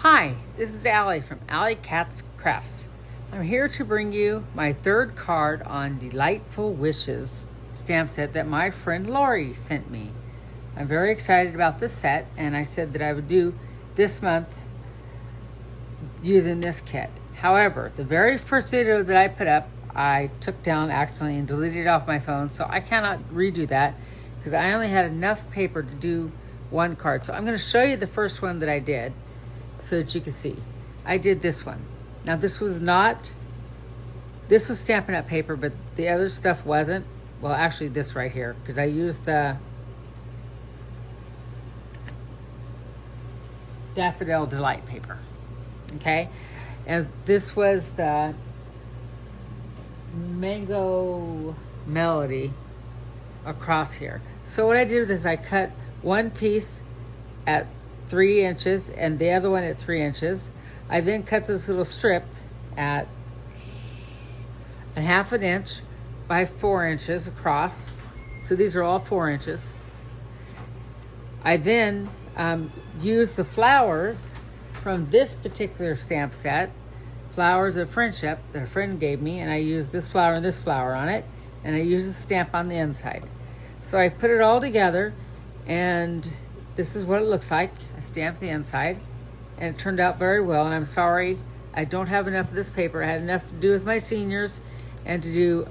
Hi, this is Allie from Allie Cat's Crafts. I'm here to bring you my third card on Delightful Wishes stamp set that my friend Lori sent me. I'm very excited about this set, and I said that I would do this month using this kit. However, the very first video that I put up, I took down accidentally and deleted it off my phone, so I cannot redo that because I only had enough paper to do one card. So I'm going to show you the first one that I did so that you can see. I did this one. Now this was Stampin' Up! Paper, but the other stuff wasn't. Well, actually this right here, because I used the Daffodil Delight paper, okay? And this was the Mango Melody across here. So what I did is I cut one piece at 3 inches and the other one at 3 inches. I then cut this little strip at 1/2 inch by 4 inches across. So these are all 4 inches. I then used the flowers from this particular stamp set, Flowers of Friendship, that a friend gave me, and I used this flower and this flower on it, and I used a stamp on the inside. So I put it all together, and this is what it looks like. I stamped the inside, and it turned out very well, and I'm sorry I don't have enough of this paper. I had enough to do with my seniors and to do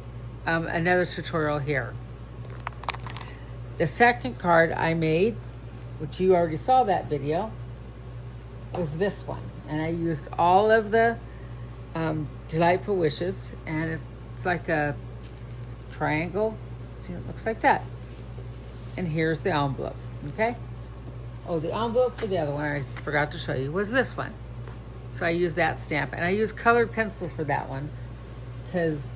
another tutorial here. The second card I made, which you already saw that video, was this one. And I used all of the Delightful Wishes, and it's like a triangle. See, it looks like that. And here's the envelope, okay? Oh, the envelope for the other one, I forgot to show you, was this one. So I used that stamp, and I used colored pencils for that one because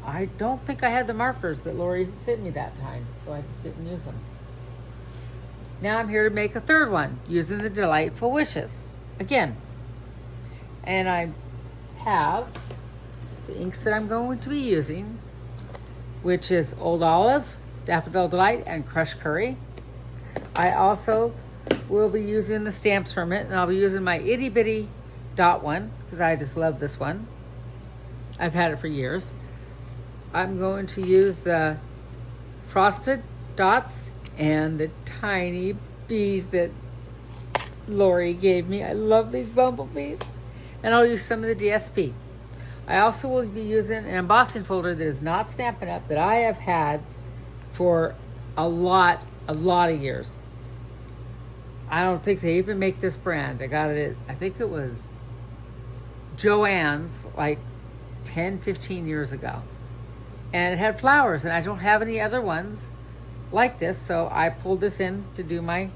I don't think I had the markers that Lori sent me that time, so I just didn't use them. Now I'm here to make a third one using the Delightful Wishes again. And I have the inks that I'm going to be using, which is Old Olive, Daffodil Delight, and Crushed Curry. I also will be using the stamps from it, and I'll be using my itty bitty dot one because I just love this one. I've had it for years. I'm going to use the frosted dots and the tiny bees that Lori gave me. I love these bumblebees. And I'll use some of the DSP. I also will be using an embossing folder that is not Stampin' Up! That I have had for a lot of years. I don't think they even make this brand. I got it at, I think it was Joann's like 10, 15 years ago. And it had flowers, and I don't have any other ones like this, so I pulled this in to do my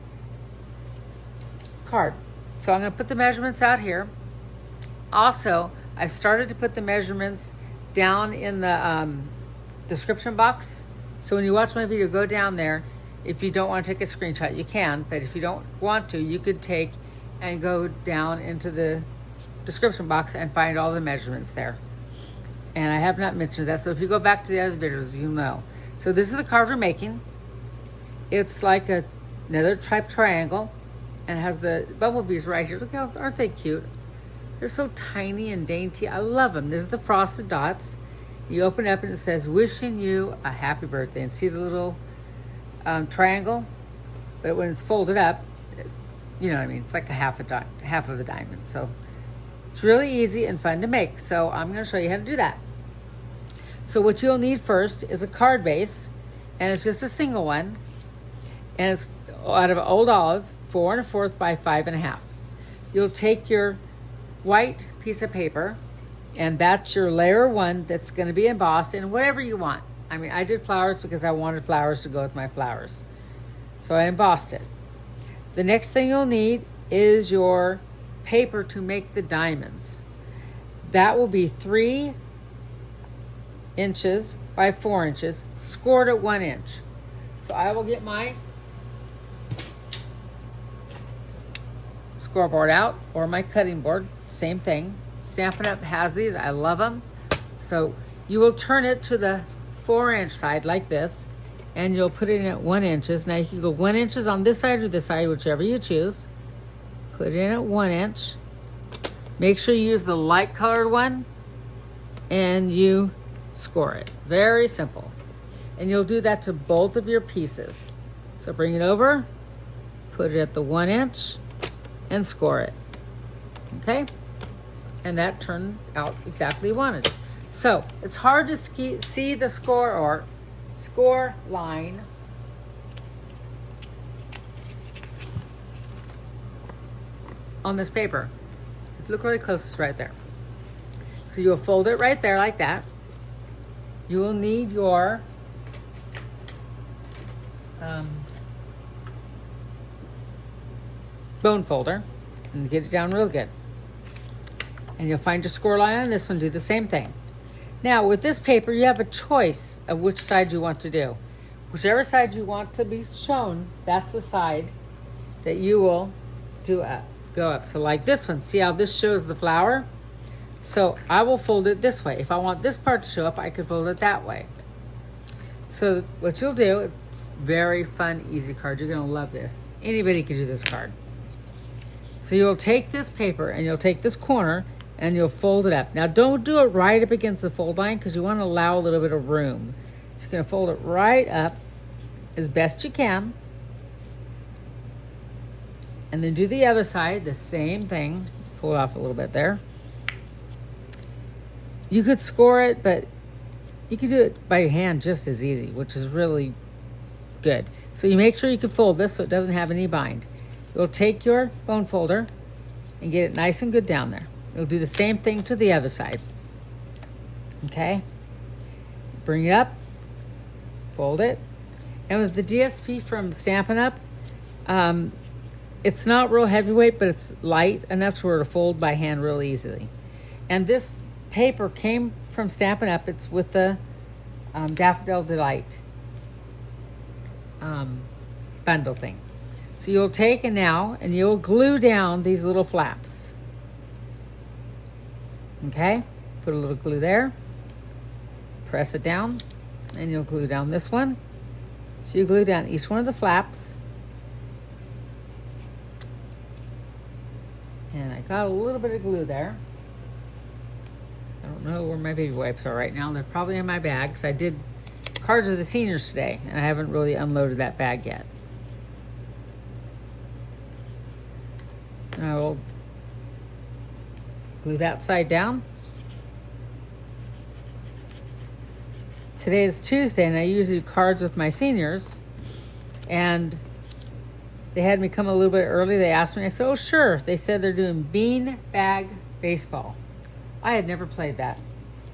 card. So I'm going to put the measurements out here. Also, I started to put the measurements down in the description box. So when you watch my video, go down there. If you don't want to take a screenshot, you can, but if you don't want to, you could take and go down into the description box and find all the measurements there. And I have not mentioned that, so if you go back to the other videos, you'll know. So this is the card we're making. It's like another type triangle, and it has the bumblebees right here. Look how, aren't they cute? They're so tiny and dainty. I love them. This is the frosted dots. You open it up and it says, wishing you a happy birthday. And see the little triangle? But when it's folded up, you know what I mean? It's like half of a diamond. So it's really easy and fun to make. So I'm going to show you how to do that. So what you'll need first is a card base, and it's just a single one. And it's out of Old Olive, 4 1/4 by 5 1/2. You'll take your white piece of paper, and that's your layer 1 that's going to be embossed in whatever you want. I mean, I did flowers because I wanted flowers to go with my flowers. So I embossed it. The next thing you'll need is your paper to make the diamonds. That will be 3 inches by 4 inches, scored at 1 inch. So I will get my scoreboard out, or my cutting board, same thing. Stampin' Up! Has these, I love them. So you will turn it to the 4-inch side like this, and you'll put it in at 1 inches. Now you can go 1 inches on this side or this side, whichever you choose. Put it in at 1 inch. Make sure you use the light colored one and you score it. Very simple. And you'll do that to both of your pieces. So bring it over, put it at the 1 inch and score it. Okay? And that turned out exactly you wanted. So it's hard to see the score or score line on this paper. Look really close, it's right there. So you'll fold it right there like that. You will need your bone folder and get it down real good. And you'll find your score line on this one, do the same thing. Now with this paper, you have a choice of which side you want to do. Whichever side you want to be shown, that's the side that you will do go up. So like this one, see how this shows the flower? So I will fold it this way. If I want this part to show up, I could fold it that way. So what you'll do, it's very fun, easy card. You're gonna love this. Anybody can do this card. So you'll take this paper and you'll take this corner and you'll fold it up. Now don't do it right up against the fold line because you want to allow a little bit of room. So you're going to fold it right up as best you can. And then do the other side, the same thing. Pull it off a little bit there. You could score it, but you could do it by hand just as easy, which is really good. So you make sure you can fold this so it doesn't have any bind. You'll take your bone folder and get it nice and good down there. You'll do the same thing to the other side. Okay? Bring it up, fold it. And with the DSP from Stampin' Up, it's not real heavyweight, but it's light enough to where to fold by hand real easily. And this paper came from Stampin' Up. It's with the Daffodil Delight bundle thing. So you'll take it now and you'll glue down these little flaps. Okay, put a little glue there, press it down, and you'll glue down this one. So you glue down each one of the flaps. And I got a little bit of glue there. I don't know where my baby wipes are right now. They're probably in my bag because I did cards of the seniors today and I haven't really unloaded that bag yet. And I will glue that side down. Today is Tuesday and I usually do cards with my seniors and they had me come a little bit early. They asked me, I said, oh sure. They said they're doing bean bag baseball. I had never played that.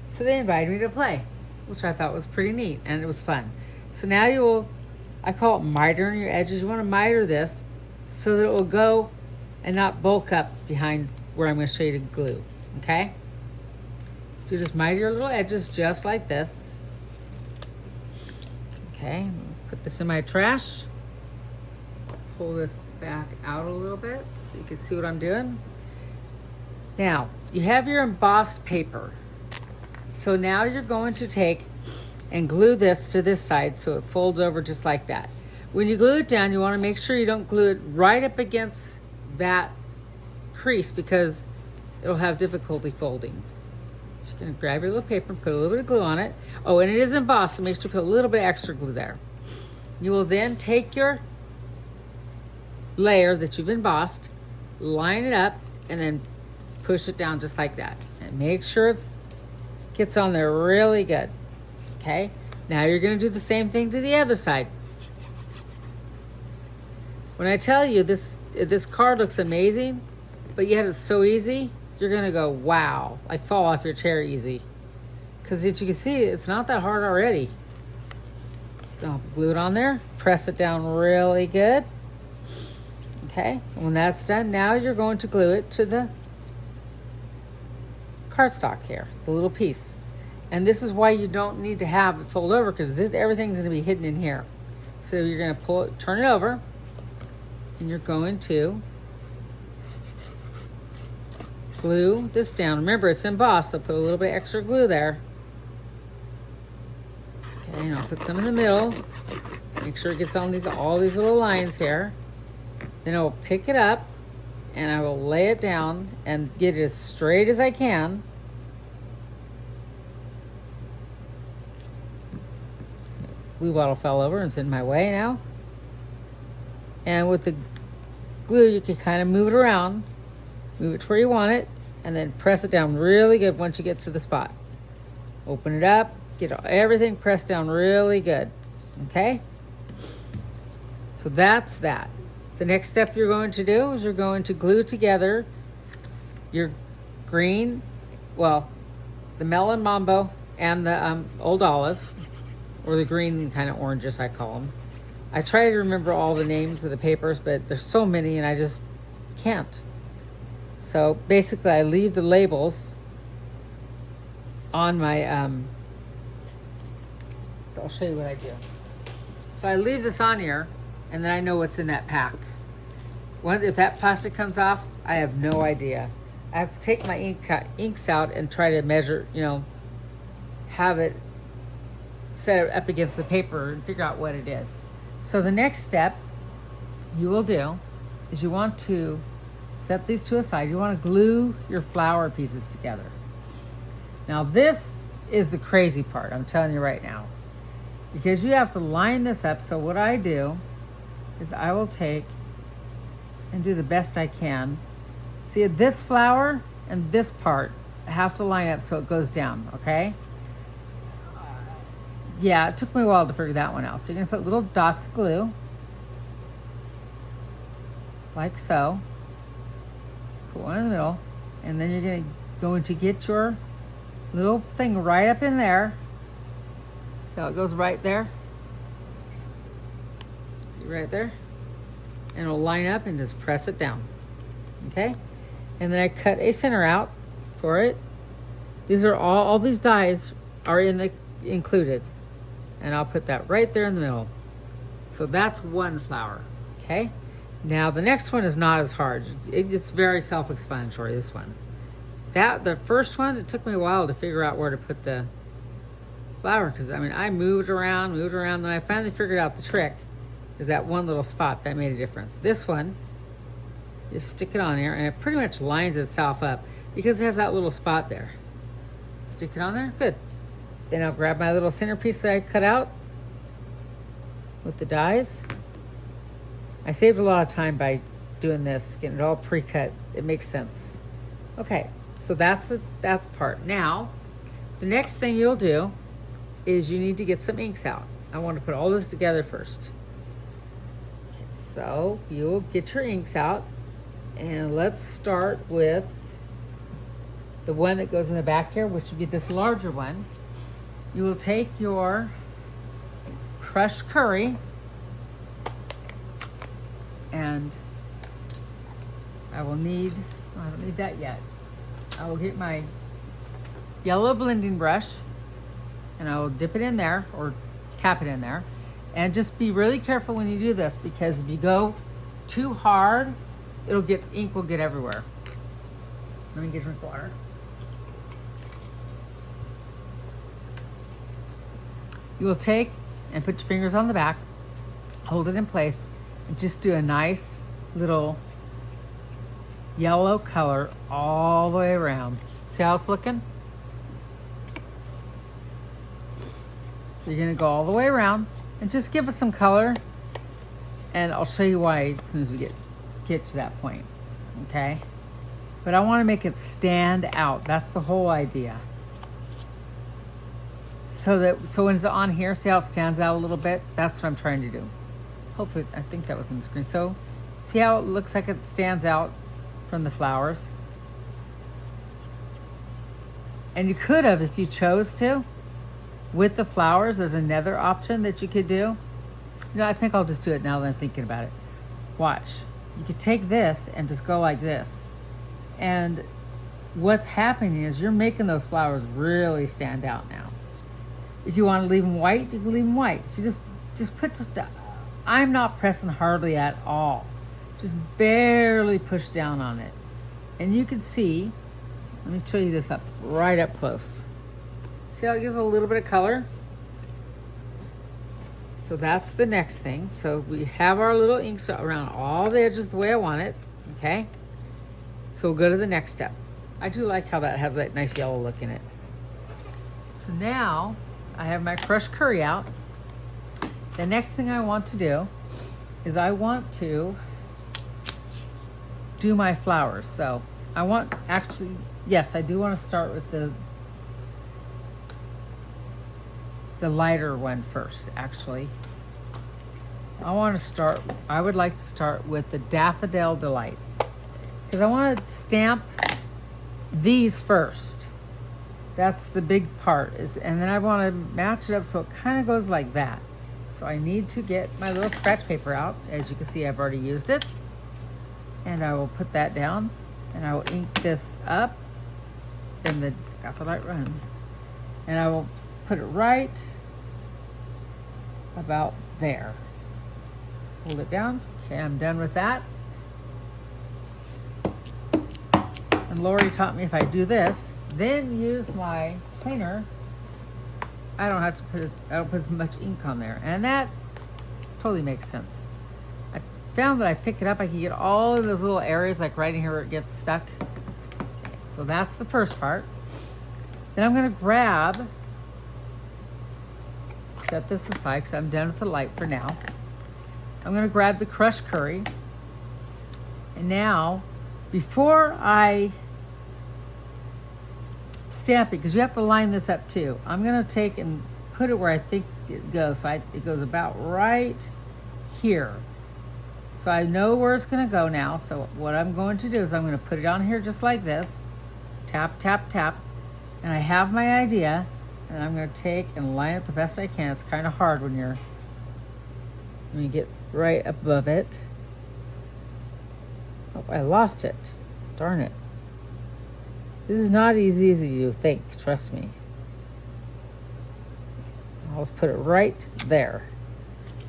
So they invited me to play, which I thought was pretty neat and it was fun. So now you will, I call it mitering your edges. You want to miter this so that it will go and not bulk up behind where I'm going to show you to glue, okay? So you just miter your little edges just like this. Okay, put this in my trash. Pull this back out a little bit so you can see what I'm doing. Now, you have your embossed paper. So now you're going to take and glue this to this side so it folds over just like that. When you glue it down, you want to make sure you don't glue it right up against that crease because it'll have difficulty folding. So you're going to grab your little paper and put a little bit of glue on it. Oh, and it is embossed, so make sure you put a little bit of extra glue there. You will then take your layer that you've embossed, line it up, and then push it down just like that. And make sure it gets on there really good. Okay? Now you're going to do the same thing to the other side. When I tell you this card looks amazing, but yet it's so easy, you're gonna go, wow, like fall off your chair easy. Because as you can see, it's not that hard already. So glue it on there, press it down really good. Okay, and when that's done, now you're going to glue it to the cardstock here, the little piece. And this is why you don't need to have it fold over because everything's gonna be hidden in here. So you're gonna pull it, turn it over, and you're going to glue this down. Remember, it's embossed, so put a little bit extra glue there. Okay, and I'll put some in the middle. Make sure it gets on all these little lines here. Then I'll pick it up and I will lay it down and get it as straight as I can. Glue bottle fell over and it's in my way now. And with the glue, you can kind of move it around, move it to where you want it, and then press it down really good once you get to the spot. Open it up, get everything pressed down really good, okay? So that's that. The next step you're going to do is you're going to glue together your green, well, the melon mambo and the old olive, or the green kind of oranges I call them. I try to remember all the names of the papers, but there's so many and I just can't. So basically I leave the labels on my, I'll show you what I do. So I leave this on here and then I know what's in that pack. If that plastic comes off, I have no idea. I have to take my inks out and try to measure, have it set it up against the paper and figure out what it is. So the next step you will do is you want to set these to a side. You want to glue your flower pieces together. Now this is the crazy part, I'm telling you right now, because you have to line this up. So what I do is I will take and do the best I can. See, this flower and this part I have to line up so it goes down, okay? Yeah, it took me a while to figure that one out. So you're gonna put little dots of glue, like so. Put one in the middle, and then you're going to get your little thing right up in there. So it goes right there. See right there? And it'll line up and just press it down. Okay? And then I cut a center out for it. These are all these dies are included. And I'll put that right there in the middle. So that's one flower, okay? Now the next one is not as hard. It's very self-explanatory, this one. The first one, it took me a while to figure out where to put the flower, because I moved around, then I finally figured out the trick, is that one little spot that made a difference. This one, just stick it on there and it pretty much lines itself up because it has that little spot there. Stick it on there, good. Then I'll grab my little centerpiece that I cut out with the dies. I saved a lot of time by doing this, getting it all pre-cut. It makes sense. Okay, so that's the part. Now, the next thing you'll do is you need to get some inks out. I want to put all this together first. Okay, so you'll get your inks out, and let's start with the one that goes in the back here, which would be this larger one. You will take your crushed curry, and I don't need that yet. I will get my yellow blending brush and I will dip it in there or tap it in there. And just be really careful when you do this, because if you go too hard, ink will get everywhere. Let me get a drink of water. You will take and put your fingers on the back, hold it in place, and just do a nice little yellow color all the way around. See how it's looking? So you're gonna go all the way around and just give it some color, and I'll show you why as soon as we get to that point, okay? But I wanna make it stand out. That's the whole idea. So when it's on here, see how it stands out a little bit? That's what I'm trying to do. Hopefully, I think that was on the screen. So see how it looks like it stands out from the flowers? And you could have, if you chose to, with the flowers, there's another option that you could do. I think I'll just do it now that I'm thinking about it. Watch. You could take this and just go like this. And what's happening is you're making those flowers really stand out now. If you want to leave them white, you can leave them white. So just put I'm not pressing hardly at all. Just barely push down on it. And you can see, let me show you this right up close. See how it gives a little bit of color? So that's the next thing. So we have our little inks around all the edges the way I want it, okay? So we'll go to the next step. I do like how that has that nice yellow look in it. So now I have my crushed curry out. The next thing I want to do is I want to do my flowers. So I want, actually, yes, I do want to start with the lighter one first, actually. I would like to start with the Daffodil Delight, because I want to stamp these first. That's the big part, and then I want to match it up so it kind of goes like that. So I need to get my little scratch paper out. As you can see, I've already used it. And I will put that down, and I will ink this up in the Daffodil Run. And I will put it right about there. Hold it down. Okay, I'm done with that. And Lori taught me if I do this, then use my cleaner, I don't put as much ink on there. And that totally makes sense. I found that I pick it up, I can get all of those little areas, like right in here where it gets stuck. Okay, so that's the first part. Then I'm gonna set this aside because I'm done with the light for now. I'm gonna grab the crushed curry. And now, before I stamp it, because you have to line this up too, I'm gonna take and put it where I think it goes. So it goes about right here. So I know where it's gonna go now. So what I'm going to do is I'm gonna put it on here just like this. Tap, tap, tap. And I have my idea, and I'm gonna take and line it the best I can. It's kind of hard when you get right above it. Oh, I lost it. Darn it. This is not as easy as you think, trust me. I'll just put it right there.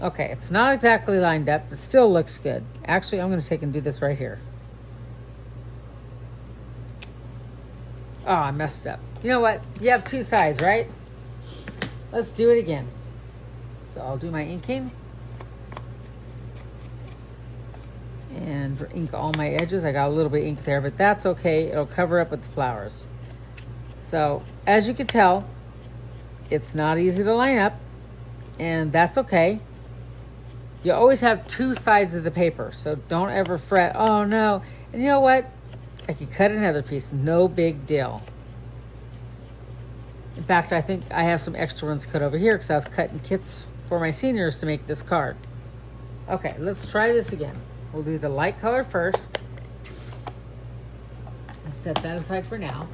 Okay, it's not exactly lined up, but still looks good. Actually, I'm gonna take and do this right here. Oh, I messed up. You know what? You have two sides, right? Let's do it again. So I'll do my inking. And ink all my edges. I got a little bit of ink there, but that's okay. It'll cover up with the flowers. So as you can tell, it's not easy to line up, and that's okay. You always have two sides of the paper, so don't ever fret, oh no. And you know what? I could cut another piece, no big deal. In fact, I think I have some extra ones cut over here because I was cutting kits for my seniors to make this card. Okay, let's try this again. We'll do the light color first and set that aside for now.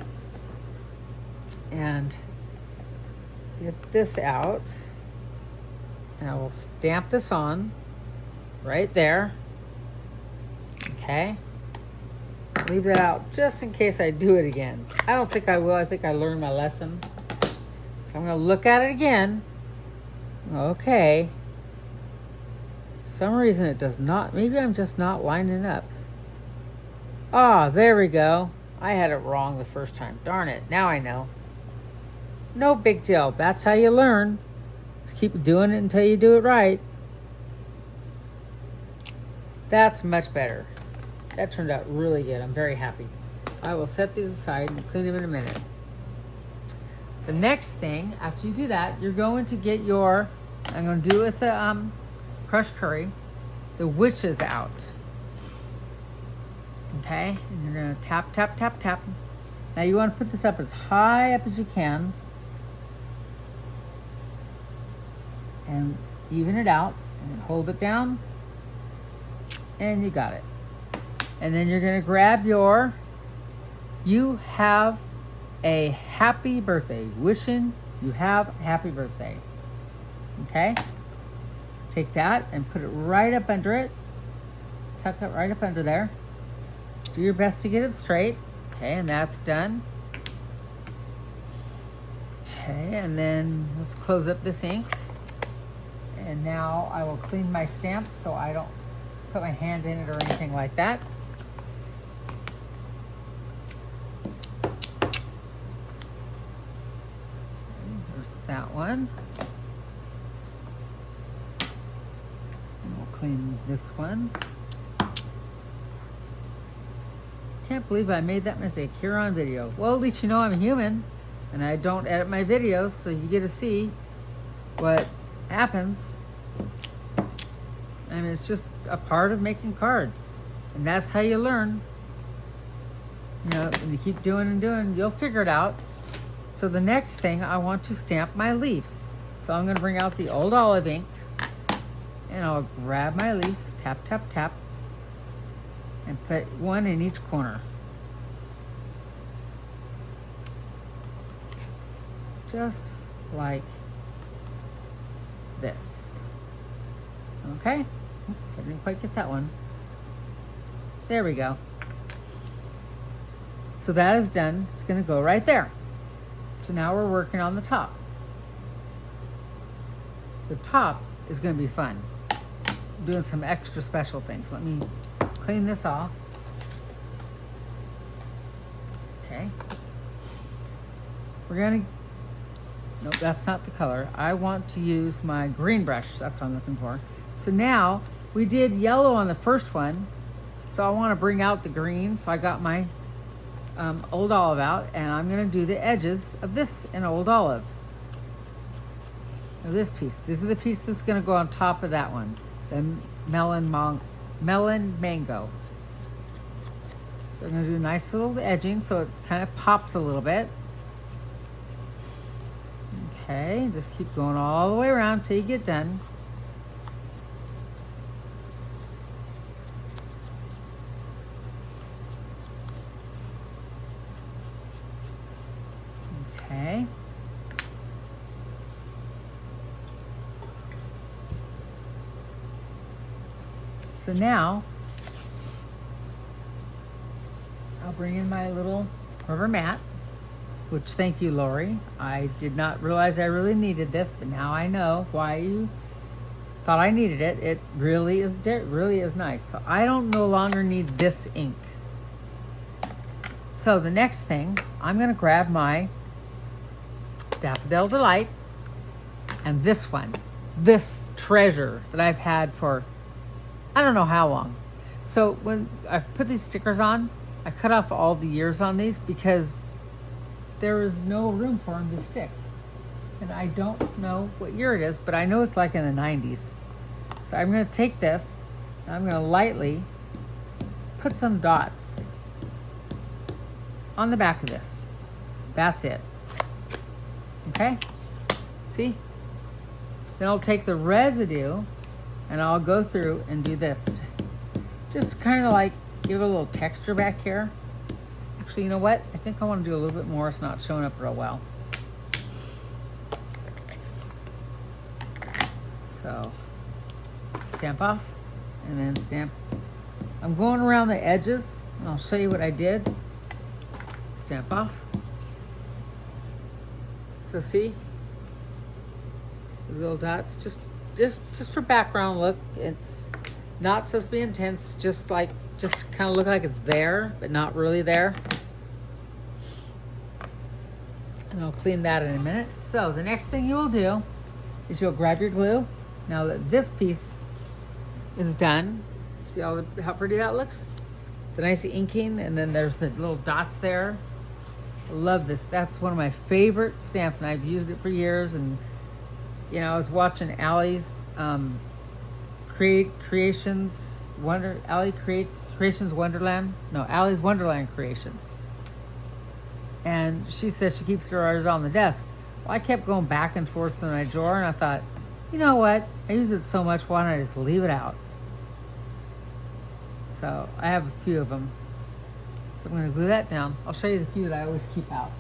And get this out, and I will stamp this on right there. Okay. Leave that out just in case I do it again. I don't think I will. I think I learned my lesson. So I'm going to look at it again. Okay. For some reason it does not. Maybe I'm just not lining up. Ah, there we go. I had it wrong the first time. Darn it. Now I know. No big deal. That's how you learn. Just keep doing it until you do it right. That's much better. That turned out really good. I'm very happy. I will set these aside and clean them in a minute. The next thing, after you do that, you're going to get your, I'm going to do with the crushed curry, the witches out. Okay? And you're going to tap, tap, tap, tap. Now you want to put this up as high up as you can. And even it out. And hold it down. And you got it. And then you're going to grab your, you have a happy birthday. Wishing you have a happy birthday. Okay? Take that and put it right up under it. Tuck it right up under there. Do your best to get it straight. Okay, and that's done. Okay, and then let's close up this ink. And now I will clean my stamps so I don't put my hand in it or anything like that. There's that one. And we'll clean this one. can't believe I made that mistake here on video. Well, at least you know I'm a human and I don't edit my videos, so you get to see what happens. I mean, it's just a part of making cards, and that's how you learn. You know, when you keep doing and doing, you'll figure it out. So the next thing, I want to stamp my leaves. So I'm going to bring out the old olive ink, and I'll grab my leaves, tap, tap, tap, and put one in each corner. Just like this. Okay? Oops, I didn't quite get that one. There we go. So that is done. It's going to go right there. So now we're working on the top. The top is going to be fun. I'm doing some extra special things. Let me clean this off. Okay. We're going to... Nope, that's not the color. I want to use my green brush. That's what I'm looking for. So now, we did yellow on the first one. So I want to bring out the green. So I got my old olive out, and I'm going to do the edges of this in old olive. Of this piece. This is the piece that's going to go on top of that one. The melon mango. So I'm going to do a nice little edging so it kind of pops a little bit. Okay, just keep going all the way around till you get done. Okay. So now, I'll bring in my little rubber mat, which, thank you, Lori. I did not realize I really needed this, but now I know why you thought I needed it. It really is nice. So I don't no longer need this ink. So the next thing, I'm going to grab my Daffodil Delight and this one, this treasure that I've had for I don't know how long. So when I put these stickers on, I cut off all the years on these because there is no room for them to stick. And I don't know what year it is, but I know it's like in the 90s. So I'm going to take this, and I'm going to lightly put some dots on the back of this. That's it. Okay? See? Then I'll take the residue and I'll go through and do this. Just kind of like give it a little texture back here. Actually, you know what? I think I want to do a little bit more. It's not showing up real well. So, stamp off and then stamp. I'm going around the edges and I'll show you what I did. Stamp off. So see? These little dots, just for background look. It's not supposed to be intense, just kind of look like it's there, but not really there. And I'll clean that in a minute. So the next thing you will do is you'll grab your glue. Now that this piece is done, see how pretty that looks? The nice inking, and then there's the little dots there. I love this. That's one of my favorite stamps, and I've used it for years. And you know, I was watching Allie's Creations Wonderland. No, Allie's Wonderland Creations. And she says she keeps hers on the desk. Well, I kept going back and forth in my drawer, and I thought, you know what? I use it so much, why don't I just leave it out? So I have a few of them. So I'm going to glue that down. I'll show you the few that I always keep out.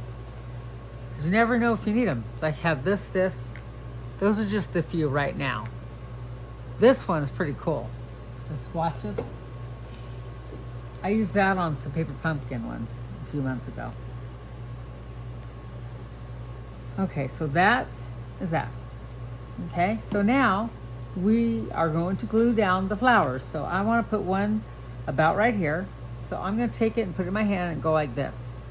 Because you never know if you need them. So I have this. Those are just the few right now. This one is pretty cool. The swatches. I used that on some paper pumpkin ones a few months ago. Okay, so that is that. Okay, so now we are going to glue down the flowers. So I want to put one about right here. So I'm going to take it and put it in my hand and go like this.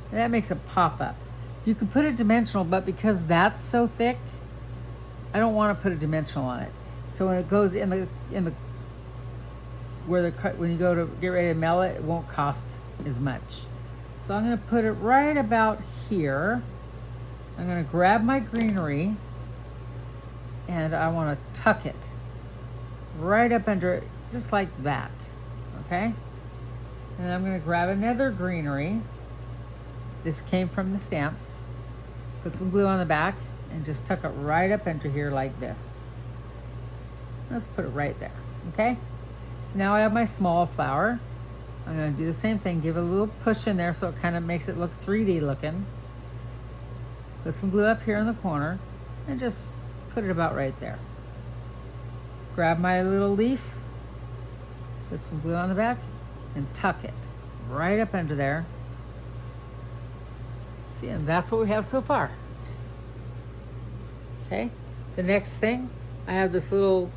And that makes it pop up. You can put it dimensional, but because that's so thick, I don't want to put a dimensional on it. So when it goes in the when you go to get ready to mail it, it won't cost as much. So I'm going to put it right about here. I'm going to grab my greenery and I want to tuck it right up under it, just like that, okay? And I'm going to grab another greenery. This came from the stamps. Put some glue on the back and just tuck it right up into here like this. Let's put it right there, okay? So now I have my small flower. I'm going to do the same thing, give it a little push in there so it kind of makes it look 3D looking. Put some glue up here in the corner and just put it about right there. Grab my little leaf, put some glue on the back, and tuck it right up under there. See, and that's what we have so far. Okay, the next thing, I have this little,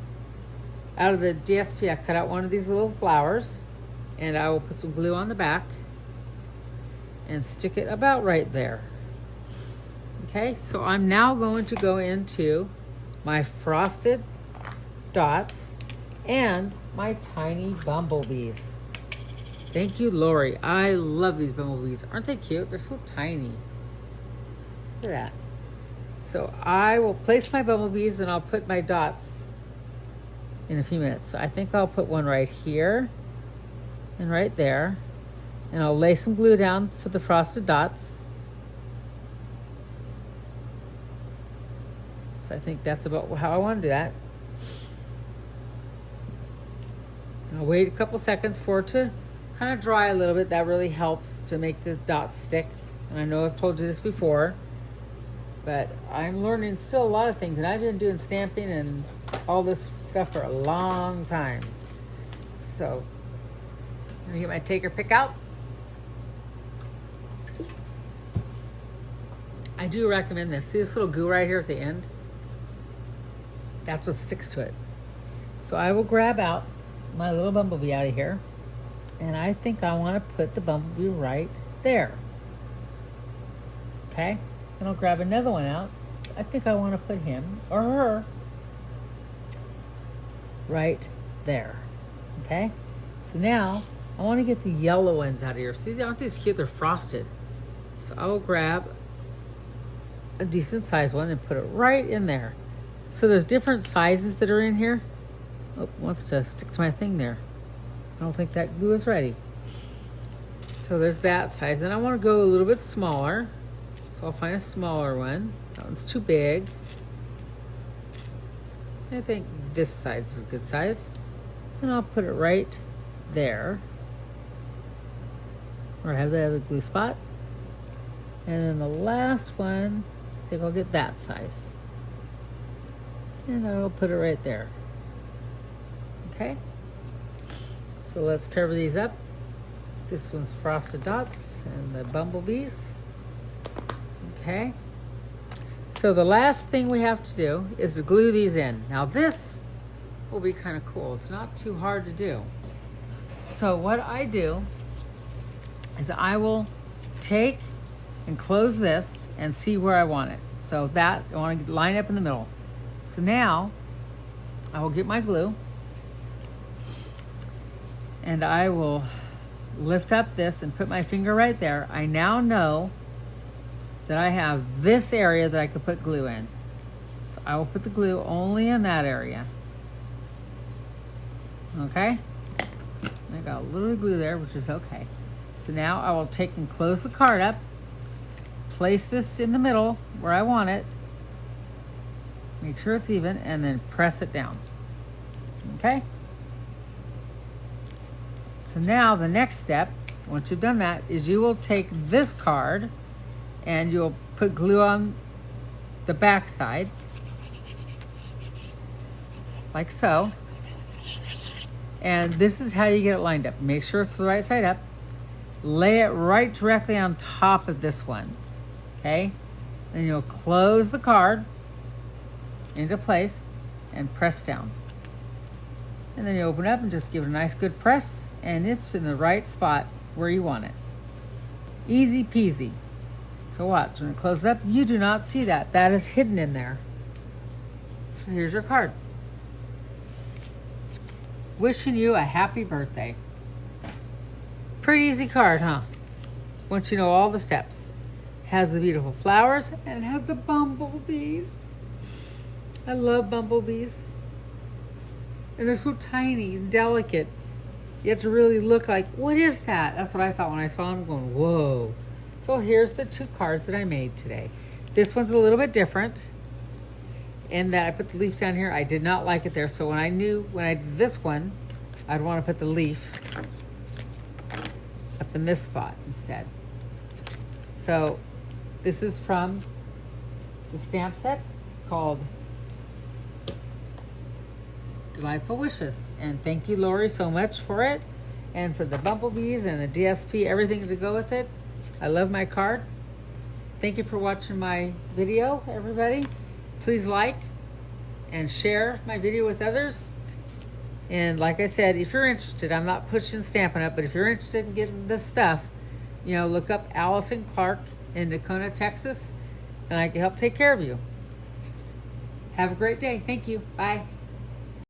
out of the DSP, I cut out one of these little flowers, and I will put some glue on the back and stick it about right there. Okay, so I'm now going to go into my frosted dots and my tiny bumblebees. Thank you, Lori. I love these bumblebees. Aren't they cute? They're so tiny. Look at that. So I will place my bumblebees and I'll put my dots in a few minutes. So I think I'll put one right here and right there. And I'll lay some glue down for the frosted dots. So I think that's about how I want to do that. I'll wait a couple seconds for it to kind of dry a little bit. That really helps to make the dots stick. And I know I've told you this before, but I'm learning still a lot of things. And I've been doing stamping and all this stuff for a long time. So let me get my taker pick out. I do recommend this. See this little goo right here at the end? That's what sticks to it. So I will grab out my little bumblebee out of here. And I think I want to put the bumblebee right there. Okay? Then I'll grab another one out. I think I want to put him or her right there. Okay? So now I want to get the yellow ones out of here. See, aren't these cute? They're frosted. So I will grab a decent sized one and put it right in there. So there's different sizes that are in here. Oh, wants to stick to my thing there. I don't think that glue is ready. So there's that size. Then I want to go a little bit smaller. So I'll find a smaller one. That one's too big. I think this size is a good size. And I'll put it right there. Where I have the other glue spot. And then the last one, I think I'll get that size. And I'll put it right there. Okay? So let's cover these up. This one's frosted dots and the bumblebees. Okay? So the last thing we have to do is to glue these in. Now this will be kind of cool. It's not too hard to do. So what I do is I will take and close this and see where I want it. So that, I want to line up in the middle. So now I will get my glue and I will lift up this and put my finger right there. I now know that I have this area that I could put glue in. So I will put the glue only in that area. Okay? I got a little glue there, which is okay. So now I will take and close the card up, place this in the middle where I want it, make sure it's even, and then press it down. Okay? So now the next step, once you've done that, is you will take this card and you'll put glue on the back side, like so. And this is how you get it lined up. Make sure it's the right side up. Lay it right directly on top of this one, okay? Then you'll close the card into place and press down. And then you open it up and just give it a nice good press, and it's in the right spot where you want it. Easy peasy. So watch, when it closes up, you do not see that. That is hidden in there. So here's your card. Wishing you a happy birthday. Pretty easy card, huh? Once you know all the steps. Has the beautiful flowers and it has the bumblebees. I love bumblebees. And they're so tiny and delicate. You have to really look like, what is that? That's what I thought when I saw them, going, whoa. So here's the 2 cards that I made today. This one's a little bit different in that I put the leaf down here. I did not like it there. So when I did this one, I'd want to put the leaf up in this spot instead. So this is from the stamp set called Delightful Wishes. And thank you, Lori, so much for it. And for the bumblebees and the DSP, everything to go with it. I love my card. Thank you for watching my video, everybody. Please like and share my video with others. And like I said, if you're interested, I'm not pushing Stampin' Up, but if you're interested in getting this stuff, you know, look up Allison Clark in Tacoma, Texas, and I can help take care of you. Have a great day. Thank you. Bye.